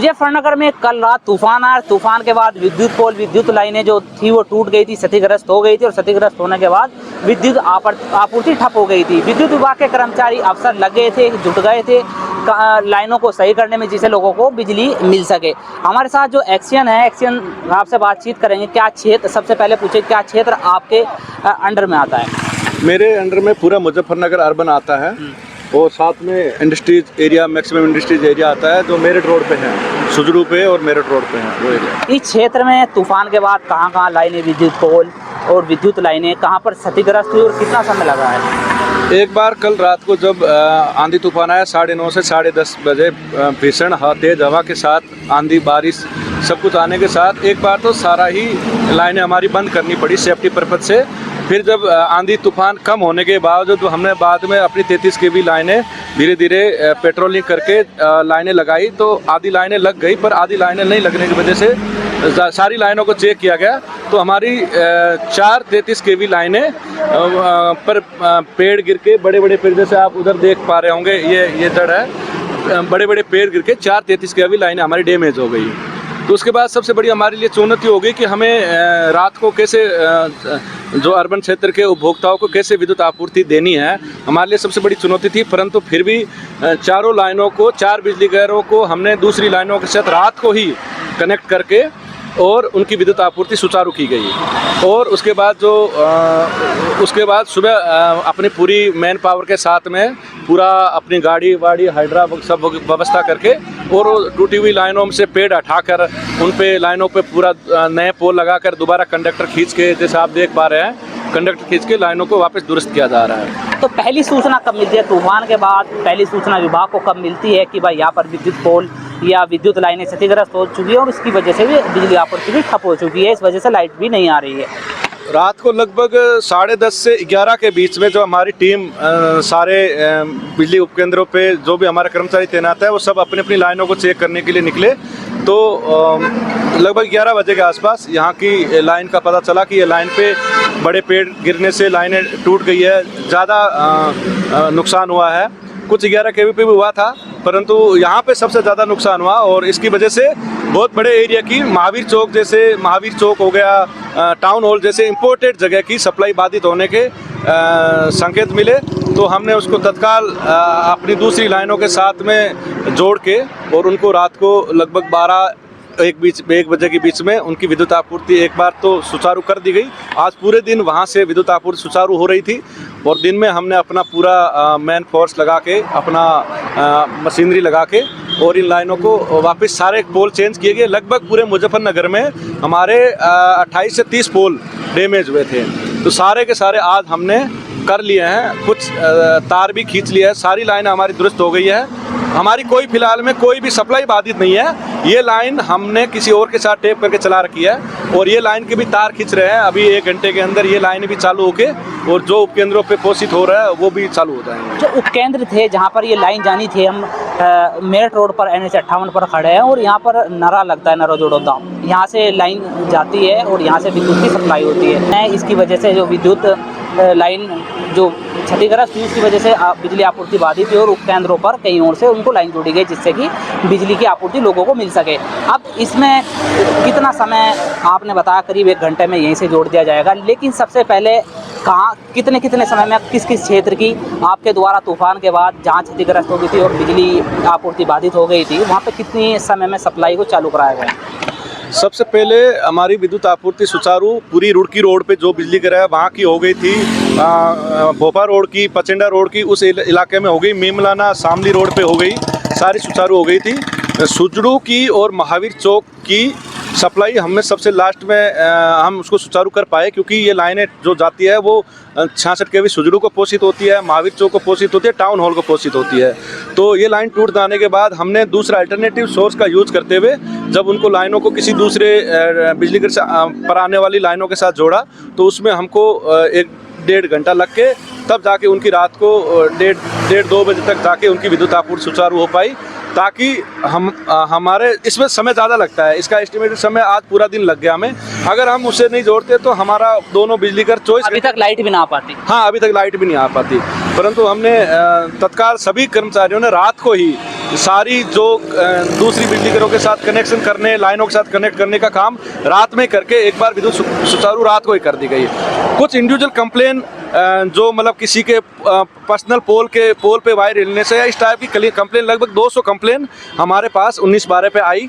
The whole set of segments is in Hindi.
मुजफ्फरनगर में कल रात तूफान आया। तूफान के बाद विद्युत पोल, विद्युत लाइनें जो थी वो टूट गई थी, क्षतिग्रस्त हो गई थी और क्षतिग्रस्त होने के बाद विद्युत आपूर्ति ठप हो गई थी। विद्युत विभाग के कर्मचारी अफसर लगे थे, जुट गए थे लाइनों को सही करने में, जिससे लोगों को बिजली मिल सके। हमारे साथ जो एक्सियन है, एक्सियन आपसे बातचीत करेंगे। क्या क्षेत्र, सबसे पहले पूछे क्या क्षेत्र आपके अंडर में आता है? मेरे अंडर में पूरा मुजफ्फरनगर अर्बन आता है और साथ में industries area, maximum industries area आता है जो मेरठ रोड पे है, सुजड़ू पे और मेरठ रोड पे है वो एरिया। इस क्षेत्र में तूफान के बाद कहाँ लाइनें, विद्युत पोल और विद्युत लाइनें कहाँ पर क्षतिग्रस्त हुई और कितना समय लगा है? एक बार कल रात को जब आंधी तूफान आया 9:30 से 10:30 बजे, भीषण तेज हवा के साथ आंधी बारिश सब कुछ आने के साथ एक बार तो सारा ही लाइनें हमारी बंद करनी पड़ी सेफ्टी पर्पज से। फिर जब आंधी तूफान कम होने के बावजूद तो हमने बाद में अपनी 33 kV लाइनें धीरे धीरे पेट्रोलिंग करके लाइनें लगाई, तो आधी लाइनें लग गई, पर आधी लाइनें नहीं लगने की वजह से सारी लाइनों को चेक किया गया तो हमारी 4 33 kV लाइनें पर पेड़ गिर के, बड़े बड़े पेड़ जैसे आप उधर देख पा रहे होंगे, ये जड़ है, बड़े बड़े पेड़ गिर के 4 33 kV लाइनें हमारी डैमेज हो गई। तो उसके बाद सबसे बड़ी हमारे लिए चुनौती हो गई कि हमें रात को कैसे जो अर्बन क्षेत्र के उपभोक्ताओं को कैसे विद्युत आपूर्ति देनी है, हमारे लिए सबसे बड़ी चुनौती थी। परंतु फिर भी चारों लाइनों को, 4 बिजली घरों को हमने दूसरी लाइनों के साथ रात को ही कनेक्ट करके और उनकी विद्युत आपूर्ति सुचारू की गई। और उसके बाद सुबह अपनी पूरी मैन पावर के साथ में पूरा अपनी गाड़ी वाड़ी हाइड्रा सब व्यवस्था करके और टूटी हुई लाइनों में से पेड़ हटाकर उन पे लाइनों पे पूरा नए पोल लगाकर दोबारा कंडक्टर खींच के, जैसे आप देख पा रहे हैं, कंडक्टर खींच के लाइनों को वापस दुरुस्त किया जा रहा है। तो पहली सूचना कब मिलती है तूफान के बाद? पहली सूचना विभाग को कब मिलती है कि भाई यहाँ पर विद्युत पोल या विद्युत लाइनें क्षतिग्रस्त हो चुकी है और इसकी वजह से भी बिजली आपूर्ति भी ठप हो चुकी है, इस वजह से लाइट भी नहीं आ रही है? रात को लगभग 10:30 से 11 के बीच में जो हमारी टीम सारे बिजली उपकेंद्रों पे जो भी हमारे कर्मचारी तैनात है वो सब अपनी अपनी लाइनों को चेक करने के लिए निकले। तो लगभग 11 बजे के आसपास यहाँ की लाइन का पता चला कि ये लाइन पे बड़े पेड़ गिरने से लाइनें टूट गई है, ज़्यादा नुकसान हुआ है। कुछ 11 kV पे भी हुआ था, परंतु यहाँ पे सबसे ज़्यादा नुकसान हुआ और इसकी वजह से बहुत बड़े एरिया की महावीर चौक, जैसे महावीर चौक हो गया, टाउन हॉल जैसे इम्पोर्टेड जगह की सप्लाई बाधित होने के संकेत मिले। तो हमने उसको तत्काल अपनी दूसरी लाइनों के साथ में जोड़ के और उनको रात को लगभग 1 बजे के बीच में उनकी विद्युत आपूर्ति एक बार तो सुचारू कर दी गई। आज पूरे दिन वहाँ से विद्युत आपूर्ति सुचारू हो रही थी और दिन में हमने अपना पूरा मैन फोर्स लगा के, अपना मशीनरी लगा के और इन लाइनों को वापस सारे पोल चेंज किए गए। लगभग पूरे मुजफ्फरनगर में हमारे 28 से 30 पोल डैमेज हुए थे, तो सारे के सारे आज हमने कर लिए हैं। कुछ तार भी खींच लिया है, सारी लाइन हमारी दुरुस्त हो गई है। हमारी कोई फिलहाल में कोई भी सप्लाई बाधित नहीं है। ये लाइन हमने किसी और के साथ टेप करके चला रखी है और ये लाइन के भी तार खींच रहे हैं। अभी 1 घंटे के अंदर ये लाइन भी चालू होके और जो उपकेंद्रों पे पोषित हो रहा है वो भी चालू हो जाएंगे। जो उपकेंद्र थे जहाँ पर ये लाइन जानी थी, हम मेरठ रोड पर NH 58 पर खड़े हैं और यहाँ पर नरा लगता है, नरा जोड़ोदा, यहाँ से लाइन जाती है और यहाँ से विद्युत की सप्लाई होती है। इसकी वजह से जो विद्युत लाइन जो क्षतिग्रस्त हुई उसकी वजह से बिजली आपूर्ति बाधित हुई और उपकेंद्रों पर कहीं और से उनको लाइन जोड़ी गई जिससे कि बिजली की आपूर्ति लोगों को मिल सके। अब इसमें कितना समय आपने बताया, करीब 1 घंटे में यहीं से जोड़ दिया जाएगा, लेकिन सबसे पहले कहाँ कितने समय में किस क्षेत्र की आपके द्वारा तूफान के बाद जहाँ क्षतिग्रस्त हो गई थी और बिजली आपूर्ति बाधित हो गई थी वहाँ पर कितनी समय में सप्लाई को चालू कराया गया? सबसे पहले हमारी विद्युत आपूर्ति सुचारू पूरी रुड़की रोड पे जो बिजली गिरा है वहाँ की हो गई थी, भोपा रोड की, पचेंडा रोड की उस इलाके में हो गई, मीमलाना शामली रोड पे हो गई, सारी सुचारू हो गई थी। सुजड़ू की और महावीर चौक की सप्लाई हमें सबसे लास्ट में हम उसको सुचारू कर पाए, क्योंकि ये लाइनें जो जाती है वो 66 kV सुजड़ू को पोषित होती है, महावीर चौक को पोषित होती है, टाउन हॉल को पोषित होती है। तो ये लाइन टूट जाने के बाद हमने दूसरा अल्टरनेटिव सोर्स का यूज़ करते हुए जब उनको लाइनों को किसी दूसरे बिजली घर पर आने वाली लाइनों के साथ जोड़ा तो उसमें हमको 1-1.5 घंटा लग के तब जाके उनकी रात को 1:30-2 बजे तक जाके उनकी विद्युत आपूर्ति सुचारू हो पाई, ताकि हमारे इसमें समय ज़्यादा लगता है, इसका एस्टिमेटेड समय आज पूरा दिन लग गया हमें। अगर हम उसे नहीं जोड़ते तो हमारा दोनों बिजली घर 24 अभी तक लाइट भी ना आ पाती। हाँ, अभी तक लाइट भी नहीं आ पाती, परंतु हमने तत्काल सभी कर्मचारियों ने रात को ही सारी जो दूसरी बिजली घरों के साथ कनेक्शन करने, लाइनों के साथ कनेक्ट करने का काम रात में करके एक बार विद्युत सुचारू रात को ही कर दी गई। कुछ इंडिविजुअल कंप्लेन जो मतलब किसी के पर्सनल पोल पे वायर हिलने से या इस टाइप की कंप्लेन, लगभग 200 कंप्लेन हमारे पास 19/12 पे आई,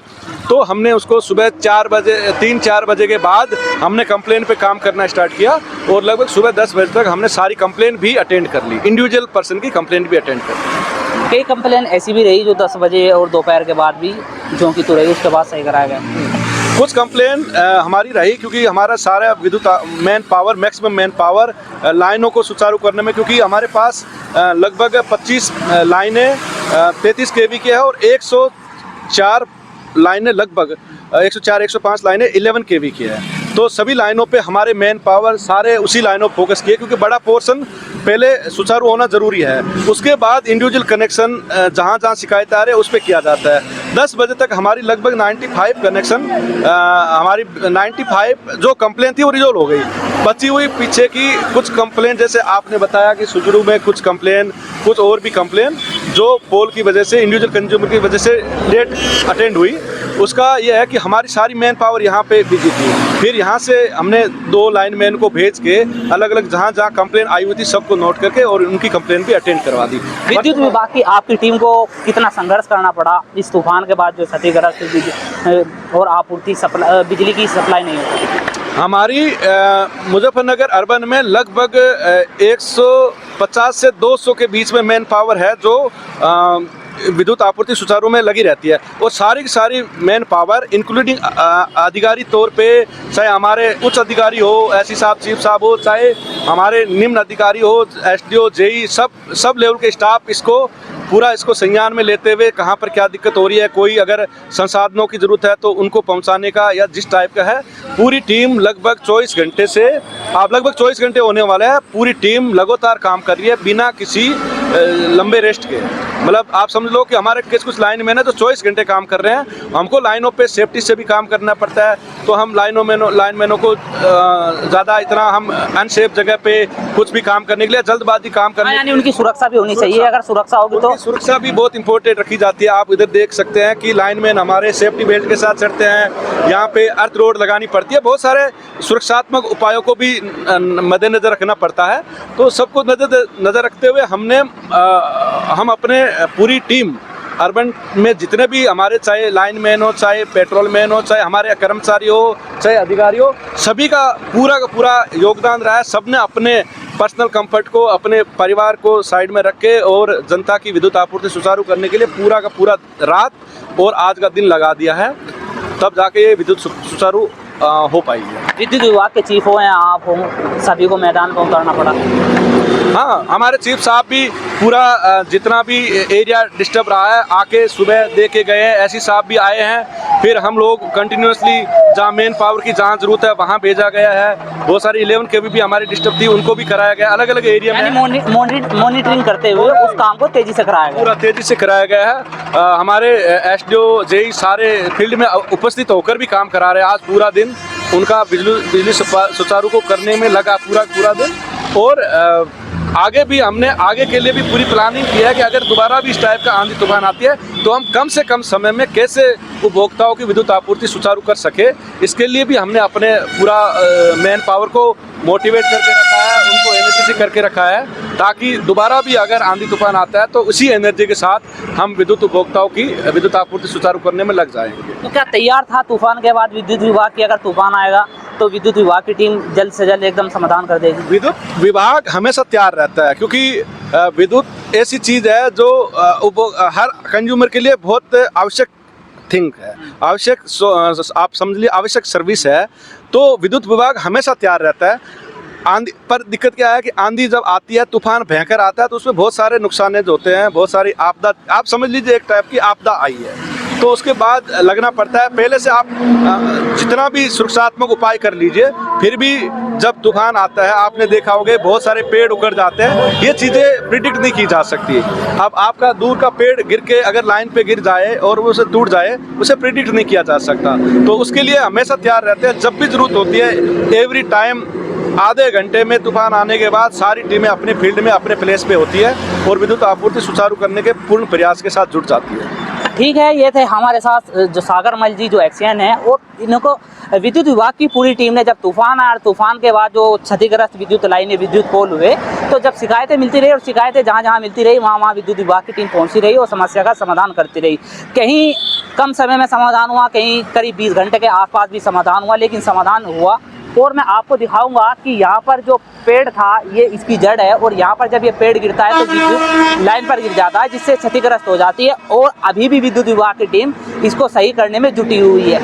तो हमने उसको सुबह 3-4 बजे के बाद हमने कंप्लेन पे काम करना स्टार्ट किया और लगभग सुबह 10 बजे तक हमने सारी कंप्लेन भी अटेंड कर ली, इंडिविजुअल पर्सन की कंप्लेन भी अटेंड कर ली। कई कंप्लेन ऐसी भी रही जो 10 बजे और दोपहर के बाद भी जो कि तो रही, उसके बाद सही कराया गया। कुछ कंप्लेन हमारी रही, क्योंकि हमारा सारा विद्युत man power, maximum man power लाइनों को सुचारू करने में, क्योंकि हमारे पास लगभग 25 लाइनें 33 kV की है और 104 लाइनें, लगभग 104-105 लाइनें 11 kV की है, तो सभी लाइनों पे हमारे मैन पावर सारे उसी लाइनों पर फोकस किए, क्योंकि बड़ा पोर्शन पहले सुचारू होना जरूरी है, उसके बाद इंडिविजुअल कनेक्शन जहाँ जहाँ शिकायत आ रही है उस पर किया जाता है। 10 बजे तक हमारी लगभग 95 कनेक्शन, हमारी 95 जो कंप्लेन थी वो रिजोल्व हो गई। बची हुई पीछे की कुछ कंप्लेन, जैसे आपने बताया कि सुचारू में कुछ कंप्लेन, कुछ और भी कंप्लेन जो पोल की वजह से, इंडिविजुअल कंज्यूमर की वजह से लेट अटेंड हुई, उसका यह है कि हमारी सारी मैन पावर यहाँ पे बिजी थी। फिर यहाँ से हमने 2 लाइन मैन को भेज के अलग अलग जहाँ जहाँ कंप्लेन आई हुई थी सबको नोट करके और उनकी कंप्लेन भी अटेंड करवा दी। विद्युत विभाग की आपकी टीम को कितना संघर्ष करना पड़ा इस तूफान के बाद, जो क्षतिग्रस्त और आपूर्ति बिजली की सप्लाई नहीं होती? हमारी मुजफ्फरनगर अर्बन में लगभग 150 से 200 के बीच में मैन पावर है जो विद्युत आपूर्ति सुचारू में लगी रहती है, और सारी की सारी मैन पावर इंक्लूडिंग अधिकारी तौर पे, चाहे हमारे उच्च अधिकारी हो, एससी साहब, चीफ साहब हो, चाहे हमारे निम्न अधिकारी हो, एसडीओ, जेई, सब लेवल के स्टाफ इसको संज्ञान में लेते हुए कहाँ पर क्या दिक्कत हो रही है, कोई अगर संसाधनों की ज़रूरत है तो उनको पहुँचाने का या जिस टाइप का है, पूरी टीम लगभग 24 घंटे से लगभग 24 घंटे होने वाले हैं, पूरी टीम लगातार काम कर रही है बिना किसी लंबे रेस्ट के। मतलब आप समझ लो कि हमारे कुछ लाइन मैन है तो 24 घंटे काम कर रहे हैं। हमको लाइनों पे सेफ्टी से भी काम करना पड़ता है, तो हम लाइन मैनों को ज़्यादा इतना हम अनसेफ जगह पे कुछ भी काम करने के लिए जल्दबाजी काम करने, यानी उनकी सुरक्षा भी होनी चाहिए। अगर सुरक्षा होगी तो सुरक्षा भी बहुत इंपॉर्टेंट रखी जाती है। आप इधर देख सकते हैं कि लाइनमैन हमारे सेफ्टी बेल्ट के साथ चढ़ते हैं, यहाँ पे अर्थ रोड लगानी पड़ती है, बहुत सारे सुरक्षात्मक उपायों को भी मद्देनजर रखना पड़ता है। तो सबको नज़र रखते हुए हम अपने पूरी टीम अर्बन में जितने भी हमारे, चाहे लाइनमैन हो, चाहे पेट्रोलमैन हो, चाहे हमारे कर्मचारी हो, चाहे अधिकारी हो, सभी का पूरा योगदान रहा है। सबने अपने पर्सनल कंफर्ट को, अपने परिवार को साइड में रख के और जनता की विद्युत आपूर्ति सुचारू करने के लिए पूरा का पूरा रात और आज का दिन लगा दिया है, तब जाके ये विद्युत सुचारू हो पाएगी। विद्युत विभाग के चीफ हो या आप हो, सभी को मैदान पर उतरना पड़ा। हाँ, हमारे चीफ साहब भी पूरा जितना भी एरिया डिस्टर्ब रहा है आके सुबह दे के गए हैं, एससी साहब भी आए हैं। फिर हम लोग कंटिन्यूसली जहाँ मेन पावर की जहाँ जरूरत है वहाँ भेजा गया है। बहुत सारी 11 kV भी हमारी डिस्टर्ब थी, उनको भी कराया गया अलग अलग एरिया में। मॉनिटरिंग करते हुए उस काम को तेजी से कराया गया, पूरा तेजी से कराया गया है। हमारे एसडीओ, जेई सारे फील्ड में उपस्थित होकर भी काम करा रहे हैं। आज पूरा दिन उनका बिजली सुचारू को करने में लगा पूरा दिन। और आगे भी हमने आगे के लिए भी पूरी प्लानिंग की है कि अगर दोबारा भी इस टाइप का आंधी तूफान आती है तो हम कम से कम समय में कैसे उपभोक्ताओं की विद्युत आपूर्ति सुचारू कर सके, इसके लिए भी हमने अपने पूरा मैन पावर को मोटिवेट करके रखा है, उनको एनर्जी करके रखा है, ताकि दोबारा भी अगर आंधी तूफान आता है तो उसी एनर्जी के साथ हम विद्युत उपभोक्ताओं की विद्युत आपूर्ति सुचारू करने में लग जाएंगे। तो क्या तैयार था तूफान के बाद विद्युत विभाग की, अगर तूफान आएगा तो विद्युत विभाग की टीम जल्द से जल्द एकदम समाधान कर देगी? विद्युत विभाग हमेशा तैयार रहता है, क्योंकि विद्युत ऐसी चीज़ है जो हर कंज्यूमर के लिए बहुत आवश्यक थिंग है, आवश्यक, आप समझ लीजिए आवश्यक सर्विस है। तो विद्युत विभाग हमेशा तैयार रहता है। आंधी पर दिक्कत क्या है कि आंधी जब आती है, तूफान भयंकर आता है, तो उसमें बहुत सारे नुकसान होते हैं, बहुत सारी आपदा, आप समझ लीजिए एक टाइप की आपदा आई है। तो उसके बाद लगना पड़ता है। पहले से आप जितना भी सुरक्षात्मक उपाय कर लीजिए, फिर भी जब तूफान आता है आपने देखा होगा बहुत सारे पेड़ उखड़ जाते हैं। ये चीज़ें प्रिडिक्ट नहीं की जा सकती। अब आपका दूर का पेड़ गिर के अगर लाइन पे गिर जाए और वो उसे टूट जाए, उसे प्रिडिक्ट नहीं किया जा सकता। तो उसके लिए हमेशा तैयार रहते हैं। जब भी जरूरत होती है, एवरी टाइम आधे घंटे में तूफान आने के बाद सारी टीमें अपने फील्ड में अपने प्लेस पे होती है और विद्युत आपूर्ति सुचारू करने के पूर्ण प्रयास के साथ जुट जाती है। ठीक है, ये थे हमारे साथ जो सागरमल जी जो एक्सीएन है, और इनको विद्युत विभाग की पूरी टीम ने जब तूफान आया, तूफान के बाद जो क्षतिग्रस्त विद्युत लाइनें, विद्युत पोल हुए, तो जब शिकायतें मिलती रही और शिकायतें जहाँ जहाँ मिलती रही वहाँ विद्युत विभाग की टीम पहुँचती रही और समस्या का समाधान करती रही। कहीं कम समय में समाधान हुआ, कहीं करीब 20 घंटे के आसपास भी समाधान हुआ, लेकिन समाधान हुआ। और मैं आपको दिखाऊंगा कि यहाँ पर जो पेड़ था ये इसकी जड़ है, और यहाँ पर जब ये पेड़ गिरता है तो विद्युत लाइन पर गिर जाता है, जिससे क्षतिग्रस्त हो जाती है। और अभी भी विद्युत विभाग की टीम इसको सही करने में जुटी हुई है।